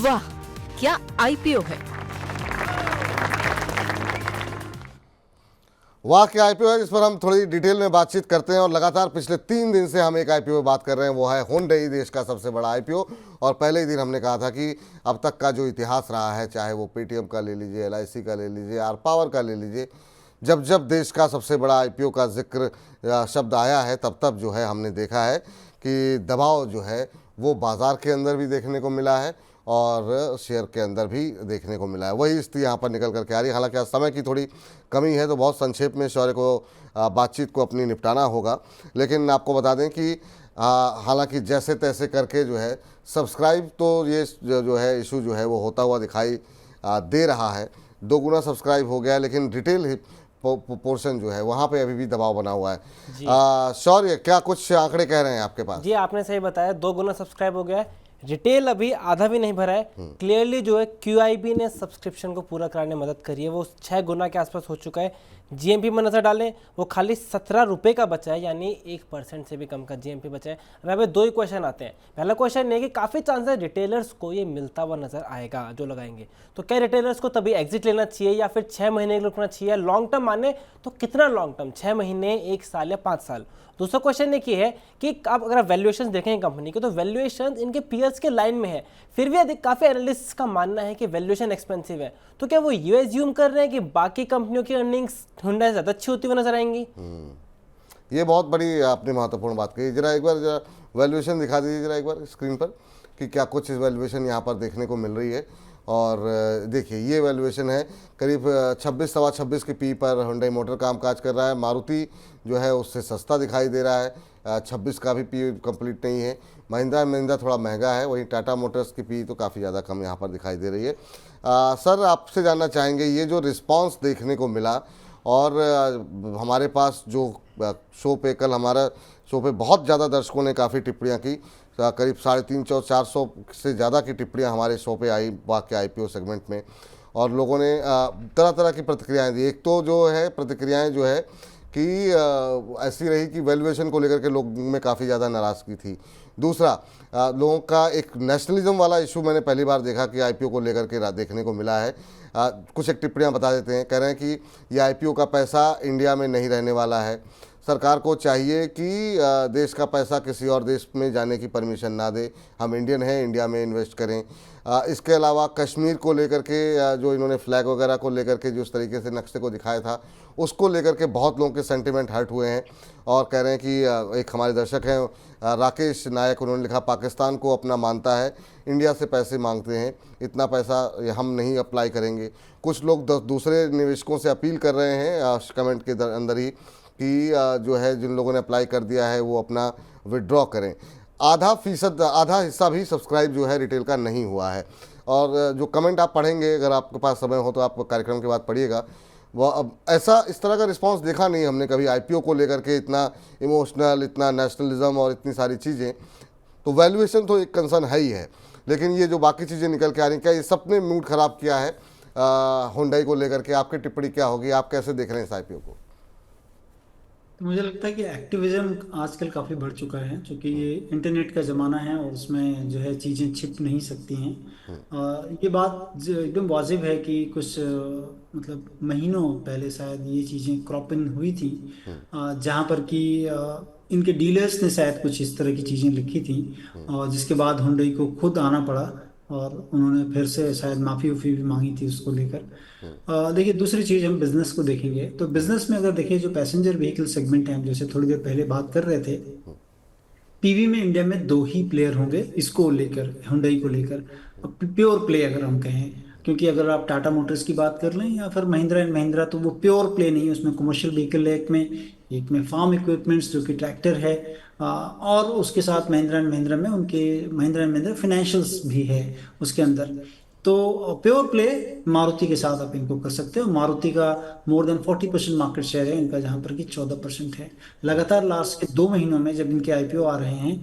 वाह, क्या आईपीओ है। वाह क्या आईपीओ है, जिस पर हम थोड़ी डिटेल में बातचीत करते हैं। और लगातार पिछले 3 दिन से हम एक आईपीओ पे बात कर रहे हैं, वो है Hyundai, देश का सबसे बड़ा आईपीओ। और पहले ही दिन हमने कहा था कि अब तक का जो इतिहास रहा है, चाहे वो पेटीएम का ले लीजिए, LIC का ले लीजिए, आर पावर का ले लीजिए, जब जब देश का सबसे बड़ा आईपीओ का जिक्र शब्द आया है, तब तब जो है हमने देखा है कि दबाव जो है वो बाज़ार के अंदर भी देखने को मिला है और शेयर के अंदर भी देखने को मिला है। वही स्थिति यहाँ पर निकल करके आ रही है। हालांकि आज समय की थोड़ी कमी है, तो बहुत संक्षेप में शौर्य को बातचीत को अपनी निपटाना होगा। लेकिन आपको बता दें कि हालांकि जैसे तैसे करके जो है सब्सक्राइब, तो ये जो है इशू जो है वो होता हुआ दिखाई दे रहा है। 2 गुना सब्सक्राइब हो गया है, लेकिन रिटेल पोर्शन जो है वहाँ पे अभी भी दबाव बना हुआ है। शौर्य, क्या कुछ आंकड़े कह रहे हैं आपके पास? जी, आपने सही बताया, 2 गुना सब्सक्राइब हो गया है। रिटेल अभी आधा भी नहीं भरा है। क्लियरली जो है QIB ने सब्सक्रिप्शन को पूरा कराने में मदद करी है, वो 6 गुना के आसपास हो चुका है। GMP में नजर डालें, वो खाली 17 रुपये का बचा है, यानी 1% से भी कम का GMP बचा है। अब यहाँ पे 2 ही क्वेश्चन आते हैं। पहला क्वेश्चन ये कि काफ़ी चांसेस रिटेलर्स को ये मिलता हुआ नजर आएगा जो लगाएंगे, तो क्या रिटेलर्स को तभी एग्जिट लेना चाहिए या फिर 6 महीने रुकना चाहिए? लॉन्ग टर्म माने तो कितना लॉन्ग टर्म, 6 महीने, 1 साल या 5 साल? दूसरा क्वेश्चन ये है कि आप अगर वैल्यूएशन देखें कंपनी के, तो वैल्यूएशन इनके पीयर्स के लाइन में है, फिर भी काफ़ी एनालिस्ट्स का मानना है कि वैल्यूएशन एक्सपेंसिव है। तो क्या वो ये एज्यूम कर रहे हैं कि बाकी कंपनियों की अर्निंग्स Hyundai से ज़्यादा अच्छी होती हुई नजर आएंगी? ये बहुत बड़ी आपने महत्वपूर्ण बात कही। जरा एक बार जरा वैल्यूएशन दिखा दीजिए जरा एक बार स्क्रीन पर कि क्या कुछ वैल्यूएशन यहाँ पर देखने को मिल रही है। और देखिए, ये वैल्यूएशन है करीब 26 सवा 26 की पी पर Hyundai मोटर कामकाज कर रहा है। मारुति जो है उससे सस्ता दिखाई दे रहा है, 26 का भी पी कंप्लीट नहीं है। महिंद्रा महिंद्रा थोड़ा महंगा है, वहीं टाटा मोटर्स की पी तो काफ़ी ज़्यादा कम यहाँ पर दिखाई दे रही है। सर, आपसे जानना चाहेंगे, ये जो रिस्पांस देखने को मिला और हमारे पास जो शो पे कल हमारा शो पे बहुत ज़्यादा दर्शकों ने काफ़ी टिप्पणियाँ की, करीब 350-400 से ज़्यादा की टिप्पणियाँ हमारे शो पे आई वाक्य आईपीओ सेगमेंट में। और लोगों ने तरह तरह की प्रतिक्रियाएं दी। एक तो जो है प्रतिक्रियाएं जो है कि ऐसी रही कि वैल्यूएशन को लेकर के लोगों में काफ़ी ज़्यादा नाराज़गी थी। दूसरा, लोगों का एक नेशनलिज्म वाला इशू मैंने पहली बार देखा कि आईपीओ को लेकर के देखने को मिला है। कुछ एक टिप्पणियाँ बता देते हैं। कह रहे हैं कि ये आईपीओ का पैसा इंडिया में नहीं रहने वाला है, सरकार को चाहिए कि देश का पैसा किसी और देश में जाने की परमिशन ना दे, हम इंडियन हैं, इंडिया में इन्वेस्ट करें। इसके अलावा कश्मीर को लेकर के जो इन्होंने फ्लैग वगैरह को लेकर के जिस तरीके से नक्शे को दिखाया था, उसको लेकर के बहुत लोगों के सेंटिमेंट हर्ट हुए हैं और कह रहे हैं कि एक हमारे दर्शक हैं राकेश नायक, उन्होंने लिखा, पाकिस्तान को अपना मानता है, इंडिया से पैसे मांगते हैं, इतना पैसा हम नहीं अप्लाई करेंगे। कुछ लोग दूसरे निवेशकों से अपील कर रहे हैं कमेंट के अंदर ही कि जो है जिन लोगों ने अप्लाई कर दिया है वो अपना विड्रॉ करें। आधा हिस्सा भी सब्सक्राइब जो है रिटेल का नहीं हुआ है। और जो कमेंट आप पढ़ेंगे, अगर आपके पास समय हो तो आप कार्यक्रम के बाद पढ़िएगा, वो अब ऐसा इस तरह का रिस्पांस देखा नहीं हमने कभी आईपीओ को लेकर के, इतना इमोशनल, इतना नेशनलिज्म और इतनी सारी चीज़ें। तो वैल्यूएशन तो एक कंसर्न है ही है, लेकिन ये जो बाकी चीज़ें निकल के आ रही, क्या ये सब ने मूड ख़राब किया है Hyundai को लेकर के? आपकी टिप्पणी क्या होगी, आप कैसे देख रहे हैं इस आईपीओ को? तो मुझे लगता है कि एक्टिविज्म आजकल काफ़ी बढ़ चुका है, क्योंकि ये इंटरनेट का ज़माना है और उसमें जो है चीज़ें छिप नहीं सकती हैं। ये बात एकदम वाजिब है कि कुछ मतलब महीनों पहले शायद ये चीज़ें क्रॉप इन हुई थी, जहाँ पर कि इनके डीलर्स ने शायद कुछ इस तरह की चीज़ें लिखी थी, और जिसके बाद Hyundai को खुद आना पड़ा और उन्होंने फिर से शायद माफ़ी उफ़ी भी मांगी थी उसको लेकर। देखिए, दूसरी चीज़ हम बिजनेस को देखेंगे तो बिजनेस में अगर देखिए जो पैसेंजर व्हीकल सेगमेंट है, हम जैसे थोड़ी देर पहले बात कर रहे थे, पीवी में इंडिया में 2 ही प्लेयर होंगे इसको लेकर, Hyundai को लेकर, प्योर प्ले अगर हम कहें। क्योंकि अगर आप टाटा मोटर्स की बात कर लें या फिर महिंद्रा एंड महिंद्रा, तो वो प्योर प्ले नहीं है, उसमें कमर्शियल व्हीकल है, एक में फार्म इक्विपमेंट्स जो कि ट्रैक्टर है, और उसके साथ महिंद्रा एंड महिंद्रा में उनके महिंद्रा एंड महिंद्रा फाइनेंशियल्स भी है उसके अंदर। तो प्योर प्ले मारुति के साथ आप इनको कर सकते हो। मारुति का मोर देन 40% मार्केट शेयर है इनका, जहां पर कि 14% है। लगातार लास्ट के 2 महीनों में जब इनके आईपीओ आ रहे हैं,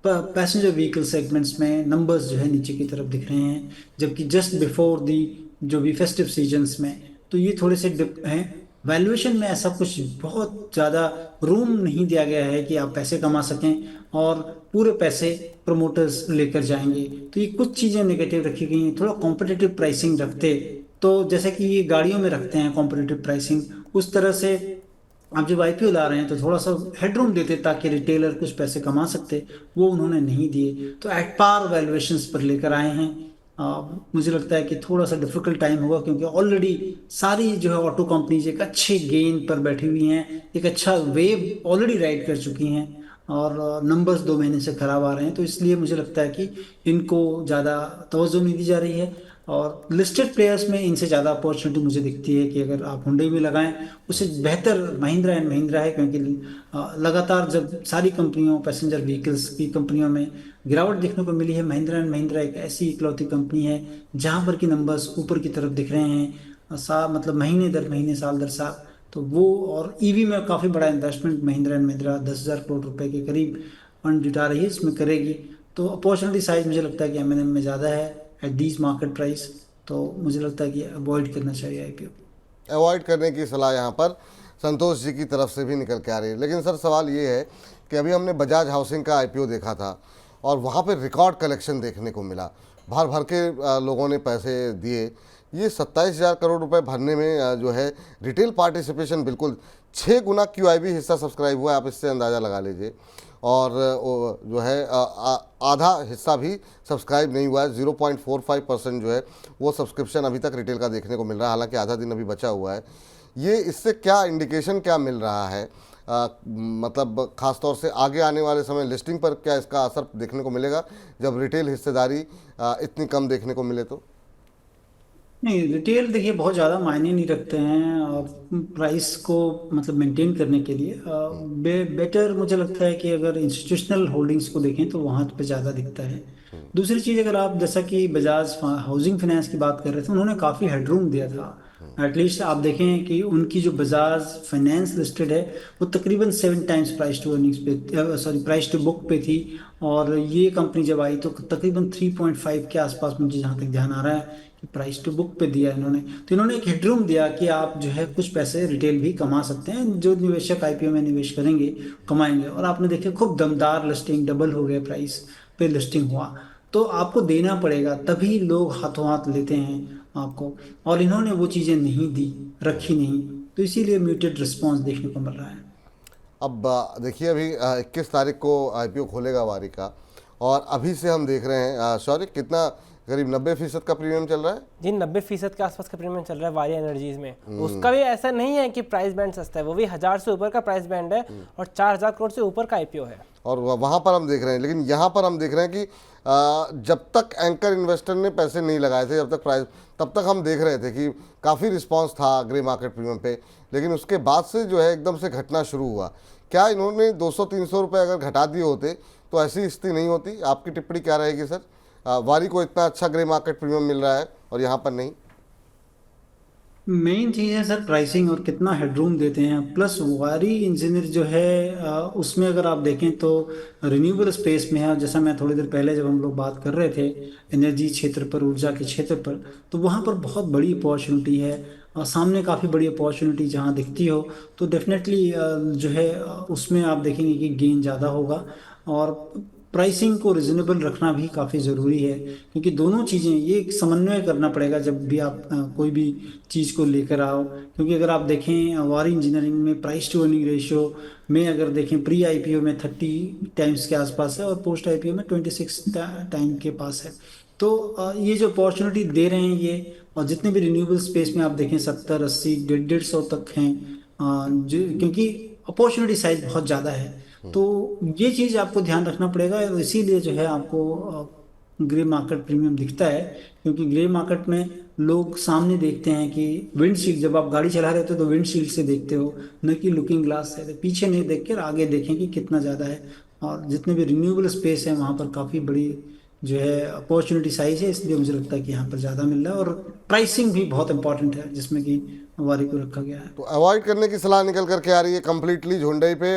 पैसेंजर व्हीकल सेगमेंट्स में नंबर्स जो है नीचे की तरफ दिख रहे हैं, जबकि जस्ट बिफोर दी जो भी फेस्टिव सीजन्स में तो ये थोड़े से डिप हैं। वैल्यूएशन में ऐसा कुछ बहुत ज़्यादा रूम नहीं दिया गया है कि आप पैसे कमा सकें और पूरे पैसे प्रमोटर्स लेकर जाएंगे। तो ये कुछ चीज़ें नेगेटिव रखी गई हैं। थोड़ा कॉम्पिटिटिव प्राइसिंग रखते तो, जैसे कि ये गाड़ियों में रखते हैं कॉम्पिटिटिव प्राइसिंग, उस तरह से आप जब आईपीओ ला रहे हैं तो थोड़ा सा हेडरूम देते ताकि रिटेलर कुछ पैसे कमा सकते, वो उन्होंने नहीं दिए। तो एट पार वैल्यूएशंस पर लेकर आए हैं। मुझे लगता है कि थोड़ा सा डिफिकल्ट टाइम होगा, क्योंकि ऑलरेडी सारी जो है ऑटो कंपनीज एक अच्छे गेन पर बैठी हुई हैं, एक अच्छा वेव ऑलरेडी राइड कर चुकी हैं, और नंबर्स 2 महीने से खराब आ रहे हैं। तो इसलिए मुझे लगता है कि इनको ज़्यादा तवज्जो नहीं दी जा रही है। और लिस्टेड प्लेयर्स में इनसे ज़्यादा अपॉर्चुनिटी मुझे दिखती है कि अगर आप हुंडई में लगाएं, उससे बेहतर महिंद्रा एंड महिंद्रा है, क्योंकि लगातार जब सारी कंपनियों, पैसेंजर व्हीकल्स की कंपनियों में गिरावट देखने को मिली है, महिंद्रा एंड महिंद्रा एक ऐसी इकलौती कंपनी है जहां पर कि नंबर्स ऊपर की तरफ दिख रहे हैं, मतलब महीने दर महीने, साल दर साल। तो वो, और ईवी में काफ़ी बड़ा इन्वेस्टमेंट महिंद्रा एंड महिंद्रा 10,000 करोड़ रुपए के करीब फंड जुटा रही है, इसमें करेगी। तो अपॉर्चुनिटी साइज मुझे लगता है कि एम में ज़्यादा है एट दीज मार्केट प्राइस। तो मुझे लगता है कि अवॉइड करना चाहिए आईपीओ। अवॉइड करने की सलाह यहाँ पर संतोष जी की तरफ से भी निकल के आ रही है। लेकिन सर सवाल ये है कि अभी हमने बजाज हाउसिंग का आईपीओ देखा था और वहाँ पे रिकॉर्ड कलेक्शन देखने को मिला, भर भर के लोगों ने पैसे दिए। ये 27,000 करोड़ रुपए भरने में जो है रिटेल पार्टिसिपेशन बिल्कुल 6 गुना QIB हिस्सा सब्सक्राइब हुआ है, आप इससे अंदाज़ा लगा लीजिए। और जो है आधा हिस्सा भी सब्सक्राइब नहीं हुआ है, 0.45% जो है वो सब्सक्रिप्शन अभी तक रिटेल का देखने को मिल रहा है, हालांकि आधा दिन अभी बचा हुआ है। ये इससे क्या इंडिकेशन क्या मिल रहा है, मतलब खासतौर से आगे आने वाले समय लिस्टिंग पर क्या इसका असर देखने को मिलेगा जब रिटेल हिस्सेदारी इतनी कम देखने को मिले तो? नहीं, रिटेल देखिए बहुत ज़्यादा मायने नहीं रखते हैं और प्राइस को मतलब मेंटेन करने के लिए। बेटर मुझे लगता है कि अगर इंस्टीट्यूशनल होल्डिंग्स को देखें तो वहाँ पे ज़्यादा दिखता है। दूसरी चीज़, अगर आप जैसा कि बजाज हाउसिंग फाइनेंस की बात कर रहे थे, उन्होंने काफ़ी हेडरूम दिया था। एटलीस्ट आप देखें कि उनकी जो बजाज फाइनेंस लिस्टेड है वो तकरीबन 7 टाइम्स प्राइस टू अर्निंग्स पे, सॉरी प्राइस टू बुक पे थी, और ये कंपनी जब आई तो तकरीबन 3.5 के आसपास, मुझे जहाँ तक ध्यान आ रहा है कि प्राइस टू बुक पे दिया इन्होंने। तो इन्होंने एक हेडरूम दिया कि आप जो है कुछ पैसे रिटेल भी कमा सकते हैं, जो निवेशक आईपीओ में निवेश करेंगे कमाएंगे। और आपने देखे खूब दमदार लिस्टिंग, डबल हो गए प्राइस पे लिस्टिंग हुआ। तो आपको देना पड़ेगा तभी लोग हाथों हाथ लेते हैं आपको, और इन्होंने वो चीज़ें नहीं दी, रखी नहीं, तो इसीलिए म्यूटेड रिस्पॉन्स देखने को मिल रहा है। अब देखिए अभी 21 तारीख को आईपीओ खोलेगा वारी का, और अभी से हम देख रहे हैं शौर्य कितना करीब 90% का प्रीमियम चल रहा है जी। 90% के आसपास का प्रीमियम चल रहा है वारी एनर्जीज में। उसका भी ऐसा नहीं है कि प्राइस बैंड सस्ता है, वो भी 1000 से ऊपर का प्राइस बैंड है और 4000 करोड़ से ऊपर का आईपीओ है। और वहाँ पर हम देख रहे हैं, लेकिन यहाँ पर हम देख रहे हैं कि जब तक एंकर इन्वेस्टर ने पैसे नहीं लगाए थे, जब तक प्राइस, तब तक हम देख रहे थे कि काफ़ी रिस्पांस था ग्रे मार्केट प्रीमियम पे। लेकिन उसके बाद से जो है एकदम से घटना शुरू हुआ। क्या इन्होंने 200-300 रुपये अगर घटा दिए होते तो ऐसी स्थिति नहीं होती? आपकी टिप्पणी क्या रहेगी सर? वारी को इतना अच्छा ग्रे मार्केट प्रीमियम मिल रहा है और यहाँ पर नहीं। मेन चीज़ है सर प्राइसिंग और कितना हेडरूम देते हैं। प्लस वारी इंजीनियर जो है उसमें अगर आप देखें तो रिन्यूएबल स्पेस में है। जैसा मैं थोड़ी देर पहले जब हम लोग बात कर रहे थे एनर्जी क्षेत्र पर, ऊर्जा के क्षेत्र पर, तो वहाँ पर बहुत बड़ी अपॉर्चुनिटी है और सामने काफ़ी बड़ी अपॉर्चुनिटी जहाँ दिखती हो तो डेफिनेटली जो है उसमें आप देखेंगे कि गेन ज़्यादा होगा। और प्राइसिंग को रिजनेबल रखना भी काफ़ी ज़रूरी है, क्योंकि दोनों चीज़ें ये एक समन्वय करना पड़ेगा जब भी आप कोई भी चीज़ को लेकर आओ। क्योंकि अगर आप देखें वारी इंजीनियरिंग में प्राइस टू अर्निंग रेशियो में अगर देखें प्री आईपीओ में 30 टाइम्स के आसपास है और पोस्ट आईपीओ में 26 टाइम के पास है। तो ये जो अपॉर्चुनिटी दे रहे हैं ये, और जितने भी रिन्यूएबल स्पेस में आप देखें 70, 80, 150 तक हैं, क्योंकि अपॉर्चुनिटी साइज बहुत ज़्यादा है। तो ये चीज़ आपको ध्यान रखना पड़ेगा, और इसीलिए जो है आपको ग्रे मार्केट प्रीमियम दिखता है। क्योंकि ग्रे मार्केट में लोग सामने देखते हैं कि विंडशील्ड, जब आप गाड़ी चला रहे हो तो विंडशील्ड से देखते हो, न कि लुकिंग ग्लास से। तो पीछे नहीं देख कर आगे देखें कि कितना ज़्यादा है। और जितने भी रिन्यूएबल स्पेस है वहाँ पर काफ़ी बड़ी जो है अपॉर्चुनिटी साइज है, इसलिए मुझे लगता है कि यहाँ पर ज़्यादा मिल रहा है। और प्राइसिंग भी बहुत इंपॉर्टेंट है जिसमें कि वारी को रखा गया है। तो अवॉइड करने की सलाह निकल करके आ रही है कम्प्लीटली झुंडई पे।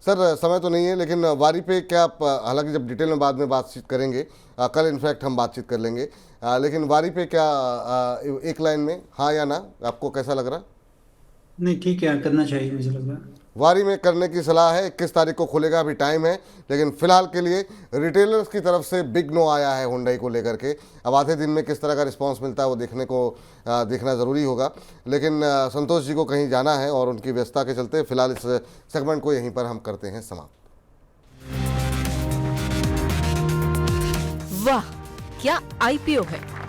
सर समय तो नहीं है, लेकिन वारी पे क्या आप, हालांकि जब डिटेल में बाद में बातचीत करेंगे, कल इनफैक्ट हम बातचीत कर लेंगे, लेकिन वारी पे क्या एक लाइन में हाँ या ना आपको कैसा लग रहा? नहीं ठीक है, करना चाहिए मुझे लग रहा है। वारी में करने की सलाह है। 21 तारीख को खुलेगा, अभी टाइम है, लेकिन फिलहाल के लिए रिटेलर्स की तरफ से बिग नो आया है हुंडई को लेकर के। अब आधे दिन में किस तरह का रिस्पांस मिलता है वो देखना ज़रूरी होगा। लेकिन संतोष जी को कहीं जाना है और उनकी व्यस्तता के चलते फिलहाल इस सेगमेंट को यहीं पर हम करते हैं समाप्त। वाह, क्या आईपीओ है।